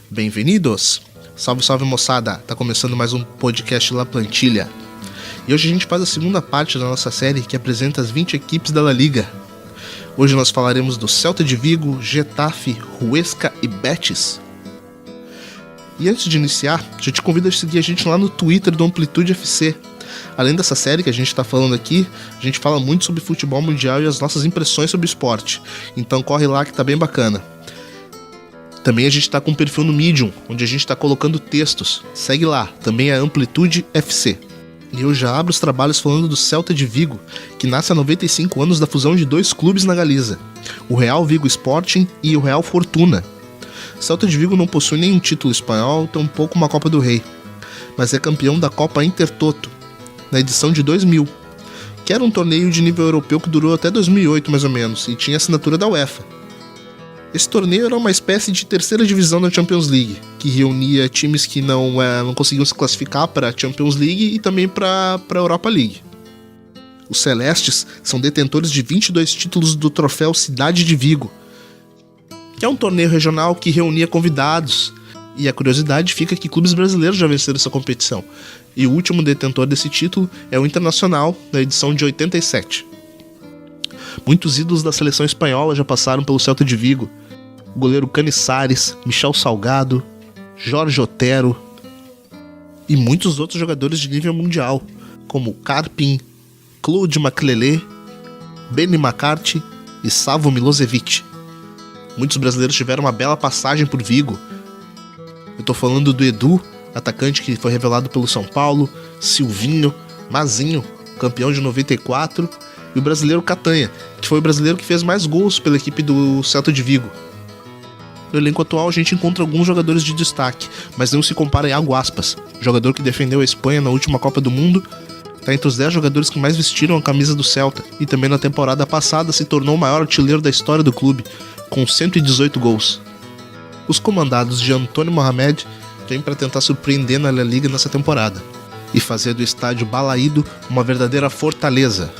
Bem-vindos! Salve, salve moçada! Tá começando mais um podcast La Plantilha. E hoje a gente faz a segunda parte da nossa série que apresenta as 20 equipes da La Liga. Hoje nós falaremos do Celta de Vigo, Getafe, Huesca e Betis. E antes de iniciar, já te convido a seguir a gente lá no Twitter do Amplitude FC. Além dessa série que a gente está falando aqui, a gente fala muito sobre futebol mundial e as nossas impressões sobre o esporte. Então corre lá que tá bem bacana. Também a gente está com um perfil no Medium, onde a gente está colocando textos. Segue lá, também é Amplitude FC. E eu já abro os trabalhos falando do Celta de Vigo, que nasce há 95 anos da fusão de dois clubes na Galiza, o Real Vigo Sporting e o Real Fortuna. Celta de Vigo não possui nenhum título espanhol, tampouco uma Copa do Rei, mas é campeão da Copa Intertoto, na edição de 2000, que era um torneio de nível europeu que durou até 2008 mais ou menos, e tinha assinatura da UEFA. Esse torneio era uma espécie de terceira divisão da Champions League, que reunia times que não conseguiam se classificar para a Champions League e também para a Europa League. Os Celestes são detentores de 22 títulos do troféu Cidade de Vigo, que é um torneio regional que reunia convidados, e a curiosidade fica que clubes brasileiros já venceram essa competição, e o último detentor desse título é o Internacional, na edição de 87. Muitos ídolos da seleção espanhola já passaram pelo Celta de Vigo: o goleiro Canizares, Michel Salgado, Jorge Otero e muitos outros jogadores de nível mundial, como Carpin, Claude Makélélé, Benny McCarthy e Savo Milosevic. Muitos brasileiros tiveram uma bela passagem por Vigo. Eu tô falando do Edu, atacante que foi revelado pelo São Paulo, Silvinho, Mazinho, campeão de 94, e o brasileiro Catanha, que foi o brasileiro que fez mais gols pela equipe do Celta de Vigo. No elenco atual a gente encontra alguns jogadores de destaque, mas não se compara a Iago Aspas, jogador que defendeu a Espanha na última Copa do Mundo, está entre os 10 jogadores que mais vestiram a camisa do Celta, e também na temporada passada se tornou o maior artilheiro da história do clube, com 118 gols. Os comandados de Antônio Mohamed vêm para tentar surpreender na La Liga nessa temporada, e fazer do estádio Balaído uma verdadeira fortaleza.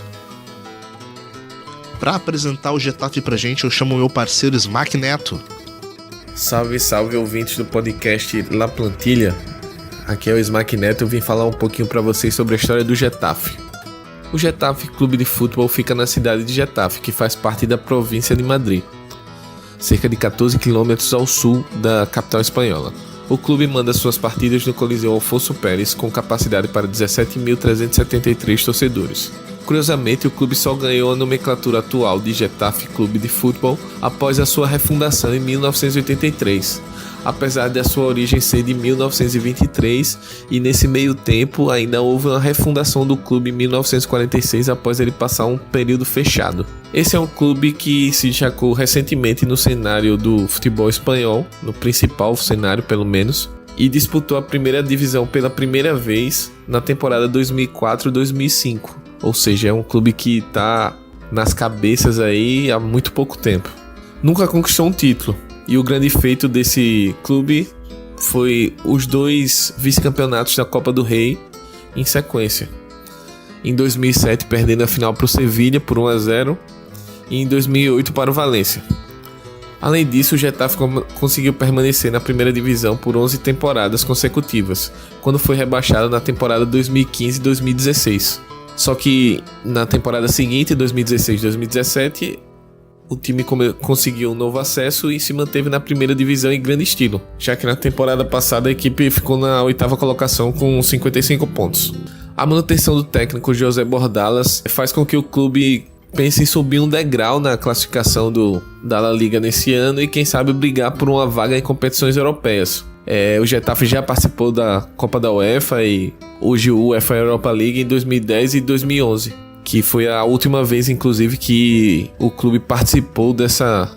Para apresentar o Getafe pra gente, eu chamo o meu parceiro Smack Neto. Salve, salve ouvintes do podcast La Plantilha. Aqui é o Smack Neto, eu vim falar um pouquinho para vocês sobre a história do Getafe. O Getafe Clube de Futebol fica na cidade de Getafe, que faz parte da província de Madrid, cerca de 14 km ao sul da capital espanhola. O clube manda suas partidas no Coliseu Alfonso Pérez, com capacidade para 17.373 torcedores. Curiosamente, o clube só ganhou a nomenclatura atual de Getafe Clube de Futebol após a sua refundação em 1983, apesar de a sua origem ser de 1923, e nesse meio tempo ainda houve uma refundação do clube em 1946 após ele passar um período fechado. Esse é um clube que se destacou recentemente no cenário do futebol espanhol, no principal cenário pelo menos, e disputou a primeira divisão pela primeira vez na temporada 2004-2005. Ou seja, é um clube que está nas cabeças aí há muito pouco tempo. Nunca conquistou um título, e o grande feito desse clube foi os 2 vice-campeonatos da Copa do Rei em sequência. Em 2007, perdendo a final para o Sevilha por 1-0, e em 2008 para o Valência. Além disso, o Getafe conseguiu permanecer na primeira divisão por 11 temporadas consecutivas, quando foi rebaixado na temporada 2015 e 2016. Só que na temporada seguinte, 2016-2017, o time conseguiu um novo acesso e se manteve na primeira divisão em grande estilo, já que na temporada passada a equipe ficou na 8ª colocação com 55 pontos. A manutenção do técnico José Bordalas faz com que o clube pense em subir um degrau na classificação da La Liga nesse ano e quem sabe brigar por uma vaga em competições europeias. O Getafe já participou da Copa da UEFA e hoje o UEFA Europa League em 2010 e 2011, que foi a última vez inclusive que o clube participou dessa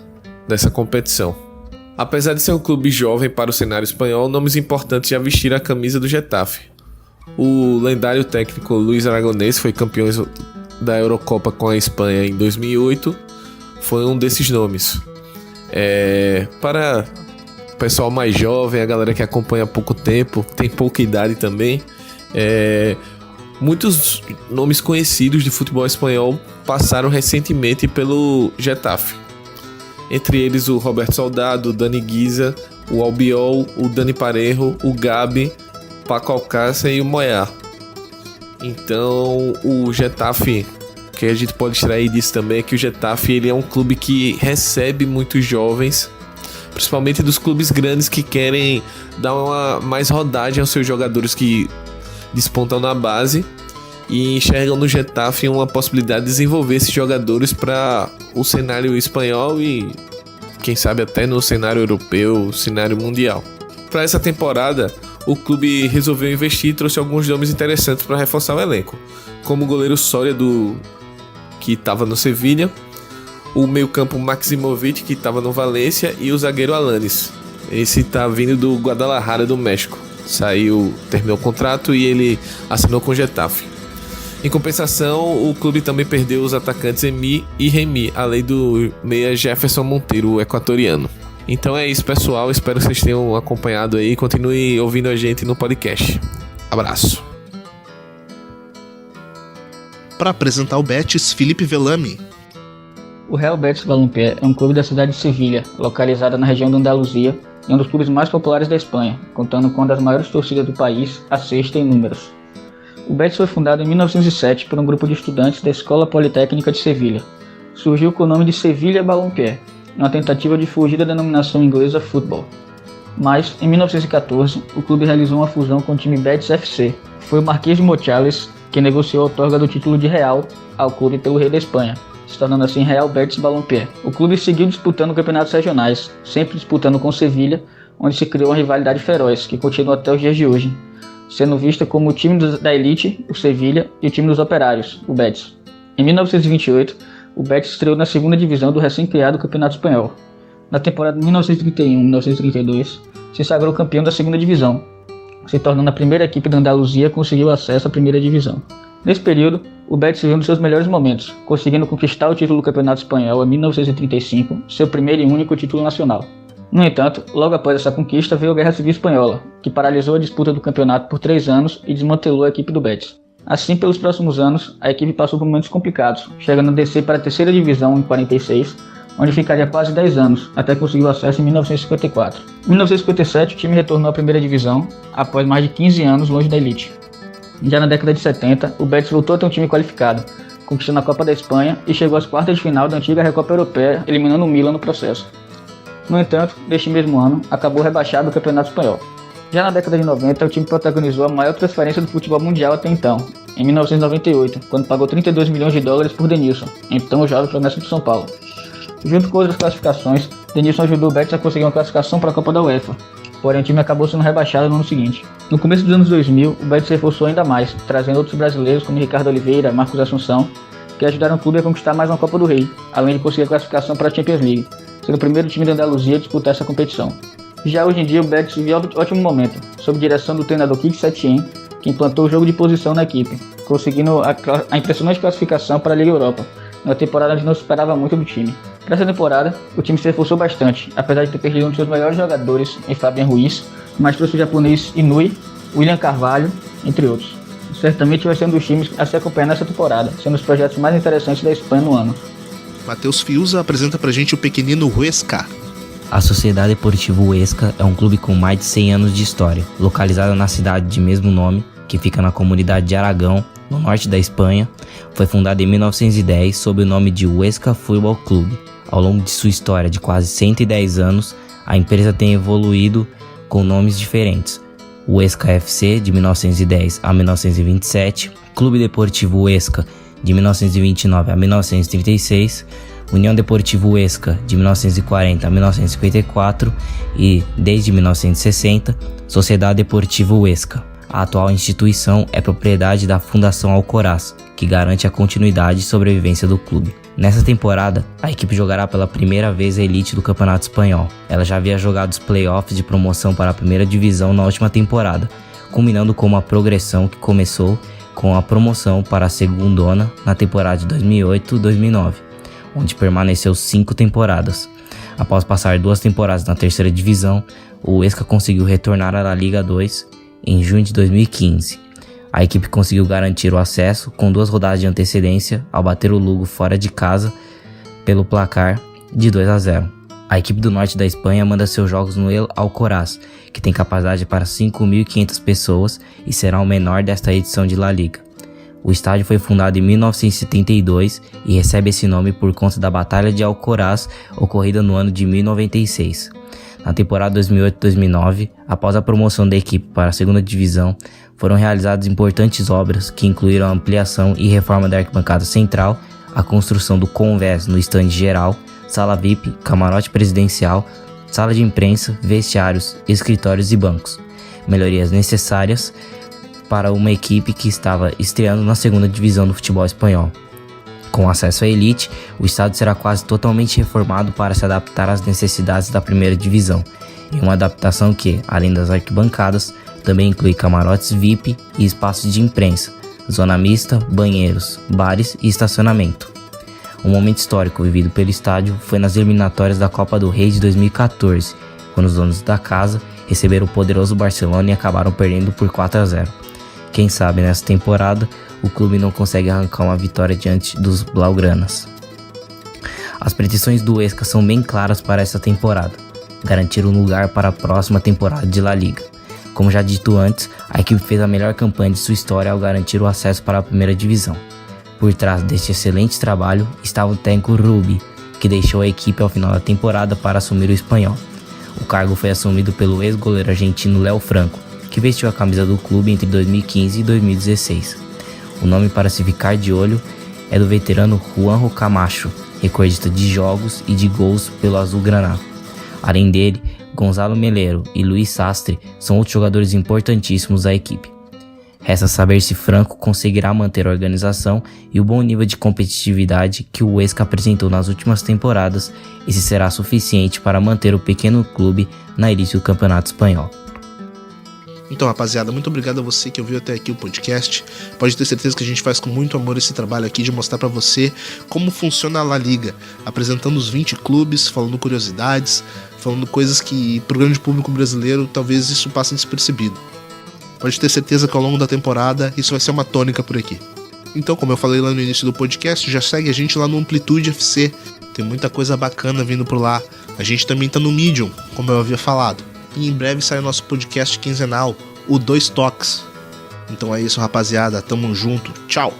competição. Apesar de ser um clube jovem para o cenário espanhol, nomes importantes já vestiram a camisa do Getafe. O lendário técnico Luis Aragonés foi campeão da Eurocopa com a Espanha em 2008, foi um desses nomes. Para o pessoal mais jovem, a galera que acompanha há pouco tempo, tem pouca idade também, muitos nomes conhecidos de futebol espanhol passaram recentemente pelo Getafe. Entre eles o Roberto Soldado, Dani Guisa, o Albiol, o Dani Parejo, o Gabi, Paco Alcácer e o Moyar. Então o Getafe, que a gente pode extrair disso também, é que o Getafe ele é um clube que recebe muitos jovens, principalmente dos clubes grandes que querem dar uma mais rodagem aos seus jogadores que despontam na base e enxergam no Getafe uma possibilidade de desenvolver esses jogadores para o cenário espanhol e quem sabe até no cenário europeu, cenário mundial. Para essa temporada, o clube resolveu investir e trouxe alguns nomes interessantes para reforçar o elenco, como o goleiro Soria, que estava no Sevilha, o meio-campo Maximovic, que estava no Valência, e o zagueiro Alanis. Esse tá vindo do Guadalajara, do México. Terminou o contrato e ele assinou com o Getafe. Em compensação, o clube também perdeu os atacantes Emi e Remy, além do meia Jefferson Monteiro, o equatoriano. Então é isso, pessoal. Espero que vocês tenham acompanhado aí. Continue ouvindo a gente no podcast. Abraço. Para apresentar o Betis, Felipe Velame. O Real Betis Balompié é um clube da cidade de Sevilha, localizada na região da Andaluzia, e um dos clubes mais populares da Espanha, contando com uma das maiores torcidas do país, a sexta em números. O Betis foi fundado em 1907 por um grupo de estudantes da Escola Politécnica de Sevilha. Surgiu com o nome de Sevilha Balompié, uma tentativa de fugir da denominação inglesa futebol. Mas, em 1914, o clube realizou uma fusão com o time Betis FC. Foi o Marquês de Mochales que negociou a outorga do título de Real ao clube pelo rei da Espanha, se tornando assim Real Betis Balompié. O clube seguiu disputando campeonatos regionais, sempre disputando com Sevilha, onde se criou uma rivalidade feroz, que continua até os dias de hoje, sendo vista como o time da elite, o Sevilha, e o time dos operários, o Betis. Em 1928, o Betis estreou na segunda divisão do recém-criado Campeonato Espanhol. Na temporada 1931-1932, se sagrou campeão da segunda divisão, se tornando a primeira equipe da Andaluzia a conseguir o acesso à primeira divisão. Nesse período, o Betis viveu um dos seus melhores momentos, conseguindo conquistar o título do Campeonato Espanhol em 1935, seu primeiro e único título nacional. No entanto, logo após essa conquista veio a Guerra Civil Espanhola, que paralisou a disputa do campeonato por 3 anos e desmantelou a equipe do Betis. Assim, pelos próximos anos, a equipe passou por momentos complicados, chegando a descer para a terceira divisão em 46, onde ficaria quase 10 anos, até conseguir o acesso em 1954. Em 1957, o time retornou à primeira divisão, após mais de 15 anos longe da elite. Já na década de 70, o Betis voltou a ter um time qualificado, conquistando a Copa da Espanha e chegou às quartas de final da antiga Recopa Europeia, eliminando o Milan no processo. No entanto, neste mesmo ano, acabou rebaixado do Campeonato Espanhol. Já na década de 90, o time protagonizou a maior transferência do futebol mundial até então, em 1998, quando pagou 32 milhões de dólares por Denilson, então o jovem promessa do São Paulo. Junto com outras classificações, Denilson ajudou o Betis a conseguir uma classificação para a Copa da UEFA, porém o time acabou sendo rebaixado no ano seguinte. No começo dos anos 2000, o Betis se reforçou ainda mais, trazendo outros brasileiros como Ricardo Oliveira, Marcos Assunção, que ajudaram o clube a conquistar mais uma Copa do Rei, além de conseguir a classificação para a Champions League, sendo o primeiro time da Andaluzia a disputar essa competição. Já hoje em dia, o Betis vive ótimo momento, sob direção do treinador Quique Setien, que implantou o jogo de posição na equipe, conseguindo a impressionante classificação para a Liga Europa, numa temporada onde não se esperava muito do time. Para essa temporada, o time se reforçou bastante, apesar de ter perdido um de seus melhores jogadores em Fabian Ruiz, mas trouxe o japonês Inui, William Carvalho, entre outros. Certamente vai ser um dos times a se acompanhar nessa temporada, sendo um dos projetos mais interessantes da Espanha no ano. Matheus Fiuza apresenta pra gente o pequenino Huesca. A Sociedade Deportivo Huesca é um clube com mais de 100 anos de história, localizado na cidade de mesmo nome, que fica na comunidade de Aragão, no norte da Espanha. Foi fundada em 1910 sob o nome de Huesca Futebol Clube. Ao longo de sua história de quase 110 anos, a empresa tem evoluído com nomes diferentes. Huesca FC, de 1910 a 1927, Clube Deportivo Huesca, de 1929 a 1936, União Deportivo Huesca, de 1940 a 1954 e, desde 1960, Sociedade Deportivo Huesca. A atual instituição é propriedade da Fundação Alcoraz, que garante a continuidade e sobrevivência do clube. Nessa temporada, a equipe jogará pela primeira vez a elite do Campeonato Espanhol. Ela já havia jogado os playoffs de promoção para a primeira divisão na última temporada, culminando com uma progressão que começou com a promoção para a segundona na temporada de 2008-2009, onde permaneceu 5 temporadas. Após passar 2 temporadas na terceira divisão, o Huesca conseguiu retornar à La Liga 2 em junho de 2015. A equipe conseguiu garantir o acesso com 2 rodadas de antecedência ao bater o Lugo fora de casa pelo placar de 2-0. A equipe do norte da Espanha manda seus jogos no El Alcoraz, que tem capacidade para 5.500 pessoas e será o menor desta edição de La Liga. O estádio foi fundado em 1972 e recebe esse nome por conta da Batalha de Alcoraz, ocorrida no ano de 1096. Na temporada 2008-2009, após a promoção da equipe para a segunda divisão, foram realizadas importantes obras que incluíram a ampliação e reforma da arquibancada central, a construção do convés no estande geral, sala VIP, camarote presidencial, sala de imprensa, vestiários, escritórios e bancos. Melhorias necessárias para uma equipe que estava estreando na segunda divisão do futebol espanhol. Com acesso à elite, o estádio será quase totalmente reformado para se adaptar às necessidades da primeira divisão, em uma adaptação que, além das arquibancadas, também inclui camarotes VIP e espaços de imprensa, zona mista, banheiros, bares e estacionamento. Um momento histórico vivido pelo estádio foi nas eliminatórias da Copa do Rei de 2014, quando os donos da casa receberam o poderoso Barcelona e acabaram perdendo por 4-0. Quem sabe nessa temporada o clube não consegue arrancar uma vitória diante dos blaugranas. As pretensões do Huesca são bem claras para essa temporada: garantir um lugar para a próxima temporada de La Liga. Como já dito antes, a equipe fez a melhor campanha de sua história ao garantir o acesso para a primeira divisão. Por trás deste excelente trabalho estava o técnico Rubi, que deixou a equipe ao final da temporada para assumir o espanhol. O cargo foi assumido pelo ex-goleiro argentino Léo Franco, que vestiu a camisa do clube entre 2015 e 2016. O nome para se ficar de olho é do veterano Juanjo Camacho, recordista de jogos e de gols pelo Azulgrana. Além dele, Gonzalo Melero e Luiz Sastre são outros jogadores importantíssimos da equipe. Resta saber se Franco conseguirá manter a organização e o bom nível de competitividade que o Huesca apresentou nas últimas temporadas e se será suficiente para manter o pequeno clube na elite do Campeonato Espanhol. Então, rapaziada, muito obrigado a você que ouviu até aqui o podcast. Pode ter certeza que a gente faz com muito amor esse trabalho aqui de mostrar pra você como funciona a La Liga, apresentando os 20 clubes, falando curiosidades, falando coisas que pro grande público brasileiro talvez isso passe despercebido. Pode ter certeza que ao longo da temporada isso vai ser uma tônica por aqui. Então, como eu falei lá no início do podcast, já segue a gente lá no Amplitude FC. Tem muita coisa bacana vindo por lá. A gente também tá no Medium, como eu havia falado. E em breve sai o nosso podcast quinzenal, o 2 Toques. Então é isso, rapaziada. Tamo junto. Tchau!